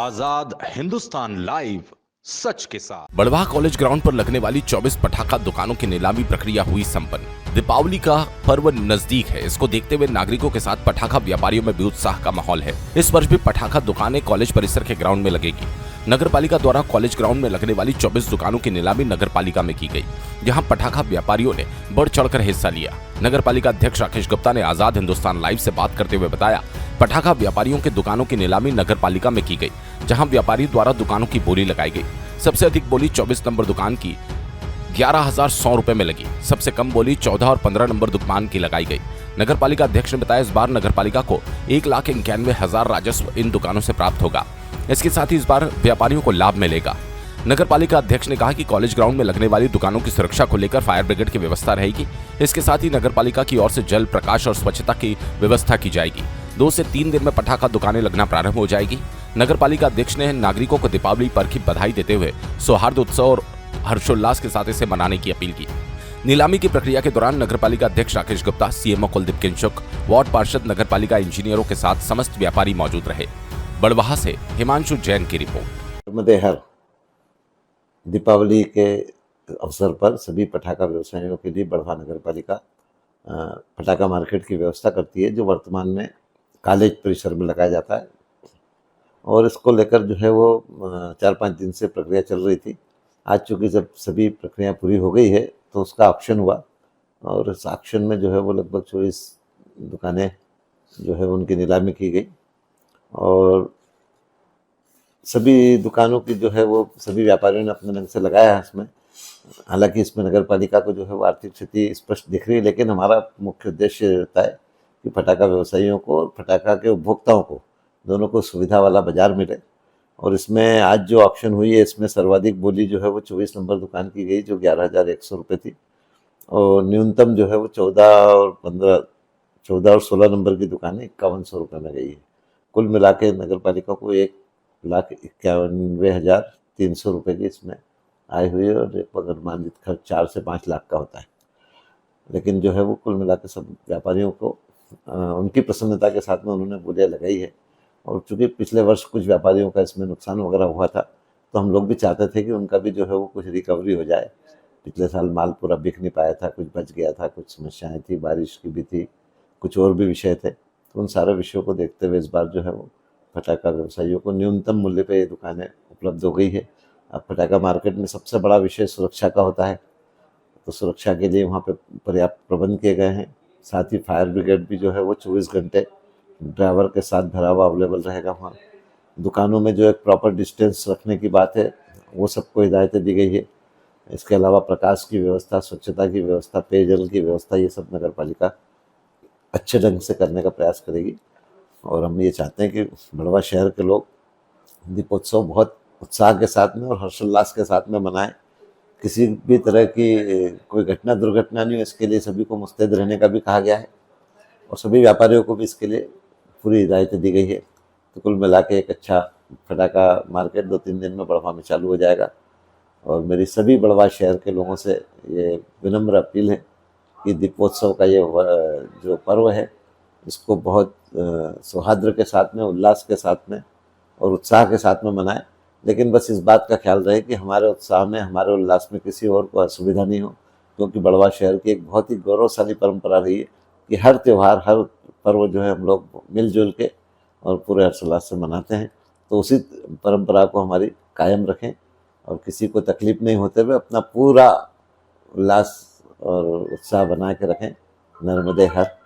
आजाद Hindustan live, सच के साथ। Barwaha college ground पर लगने वाली 24 पटाखा दुकानों की नीलामी प्रक्रिया हुई संपन्न। दीपावली का पर्व नजदीक है, इसको देखते हुए नागरिकों के साथ पटाखा व्यापारियों में भी उत्साह का माहौल है। इस वर्ष भी पटाखा दुकानें कॉलेज परिसर के ग्राउंड में लगेगी। नगर पालिका द्वारा कॉलेज ग्राउंड में लगने वाली 24 दुकानों की नीलामी नगर पालिका में की गई, जहां पटाखा व्यापारियों ने बढ़ चढ़कर हिस्सा लिया। नगर पालिका अध्यक्ष राकेश गुप्ता ने आजाद हिंदुस्तान लाइव से बात करते हुए बताया, पटाखा व्यापारियों के दुकानों की नीलामी नगर पालिका में की गई, जहां व्यापारी द्वारा दुकानों की बोली लगाई गई। सबसे अधिक बोली 24 नंबर दुकान की 11,100 रुपए में लगी। सबसे कम बोली 14 और 15 नंबर दुकान की लगाई गई। नगर पालिका अध्यक्ष ने बताया, इस बार नगर पालिका को 1,91,000 राजस्व इन दुकानों से प्राप्त होगा। इसके साथ ही इस बार व्यापारियों को लाभ मिलेगा। नगर पालिका अध्यक्ष ने कहा कि कॉलेज ग्राउंड में लगने वाली दुकानों की सुरक्षा को लेकर फायर ब्रिगेड की व्यवस्था रहेगी। इसके साथ ही नगर पालिका की ओर से जल, प्रकाश और स्वच्छता की व्यवस्था की जाएगी। 2 से 3 दिन में पटाखा दुकानें लगना प्रारंभ हो जाएगी। नगर पालिका अध्यक्ष ने नागरिकों को दीपावली पर्व की बधाई देते हुए सौहार्द उत्सव और हर्षोल्लास के साथ इसे मनाने की अपील की। नीलामी की प्रक्रिया के दौरान नगर पालिका अध्यक्ष राकेश गुप्ता, सीएमओ कुलदीप किंचुक, वार्ड पार्षद, नगर पालिका इंजीनियरों के साथ समस्त व्यापारी मौजूद रहे। बड़वाह से हिमांशु जैन की रिपोर्ट। मदेहर दीपावली के अवसर पर सभी पटाखा व्यवसायियों के लिए बड़वाह नगर पालिका पटाखा मार्केट की व्यवस्था करती है, जो वर्तमान में कॉलेज परिसर में लगाया जाता है। और इसको लेकर जो है वो 4-5 दिन से प्रक्रिया चल रही थी। आज चूँकि जब सभी प्रक्रिया पूरी हो गई है तो उसका ऑक्शन हुआ, और इस ऑक्शन में जो है वो लगभग 24 दुकानें जो है उनकी नीलामी की गई। और सभी दुकानों की जो है वो सभी व्यापारियों ने अपने ढंग से लगाया है इसमें। हालांकि इसमें नगर पालिका को जो है वो आर्थिक स्थिति स्पष्ट दिख रही है, लेकिन हमारा मुख्य उद्देश्य रहता है कि पटाखा व्यवसायियों को और पटाखा के उपभोक्ताओं को दोनों को सुविधा वाला बाजार मिले। और इसमें आज जो ऑक्शन हुई है, इसमें सर्वाधिक बोली जो है वो 24 नंबर दुकान की गई, जो 11,100 रुपये थी। और न्यूनतम जो है वो 14 और 16 नंबर की दुकानें 5100 रुपये में गई है। कुल मिला के नगर पालिका को 1,91,300 रुपये की इसमें आय हुई है। और अनुमानित खर्च 4 से 5 लाख का होता है। लेकिन जो है वो कुल मिला के सब व्यापारियों को उनकी प्रसन्नता के साथ में उन्होंने बोलियाँ लगाई है। और चूँकि पिछले वर्ष कुछ व्यापारियों का इसमें नुकसान वगैरह हुआ था, तो हम लोग भी चाहते थे कि उनका भी जो है वो कुछ रिकवरी हो जाए। पिछले साल माल पूरा बिक नहीं पाया था, कुछ बच गया था, कुछ समस्याएं थी, बारिश की भी थी, कुछ और भी विषय थे। तो उन सारे विषयों को देखते हुए इस बार जो है वो पटाखा व्यवसायियों को न्यूनतम मूल्य पर ये दुकानें उपलब्ध हो गई है। अब पटाखा मार्केट में सबसे बड़ा विषय सुरक्षा का होता है, तो सुरक्षा के लिए वहाँ पे पर्याप्त प्रबंध किए गए हैं। साथ ही फायर ब्रिगेड भी जो है वो 24 घंटे ड्राइवर के साथ भरा हुआ अवेलेबल रहेगा वहाँ। दुकानों में जो एक प्रॉपर डिस्टेंस रखने की बात है, वो सबको हिदायतें दी गई है। इसके अलावा प्रकाश की व्यवस्था, स्वच्छता की व्यवस्था, पेयजल की व्यवस्था, ये सब नगर पालिका अच्छे ढंग से करने का प्रयास करेगी। और हम ये चाहते हैं कि बड़वाह शहर के लोग दीपोत्सव बहुत उत्साह के साथ में और हर्षोल्लास के साथ में मनाएं। किसी भी तरह की कोई घटना दुर्घटना नहीं हो, इसके लिए सभी को मुस्तैद रहने का भी कहा गया है। और सभी व्यापारियों को भी इसके लिए पूरी हिदायतें दी गई है। तो कुल मिला के एक अच्छा पटाखा मार्केट 2-3 दिन में बड़वाह में चालू हो जाएगा। और मेरी सभी बड़वाह शहर के लोगों से ये विनम्र अपील है कि दीपोत्सव का ये जो पर्व है, इसको बहुत सौहार्द के साथ में, उल्लास के साथ में और उत्साह के साथ में मनाएं। लेकिन बस इस बात का ख्याल रहे कि हमारे उत्साह में, हमारे उल्लास में किसी और को असुविधा नहीं हो, क्योंकि बड़वाह शहर की एक बहुत ही गौरवशाली परंपरा रही है कि हर त्यौहार, हर पर्व जो है हम लोग मिलजुल के और पूरे हर्षोल्लास से मनाते हैं। तो उसी परंपरा को हमारी कायम रखें और किसी को तकलीफ नहीं होते हुए अपना पूरा उल्लास और उत्साह बना के रखें। नर्मदे हर।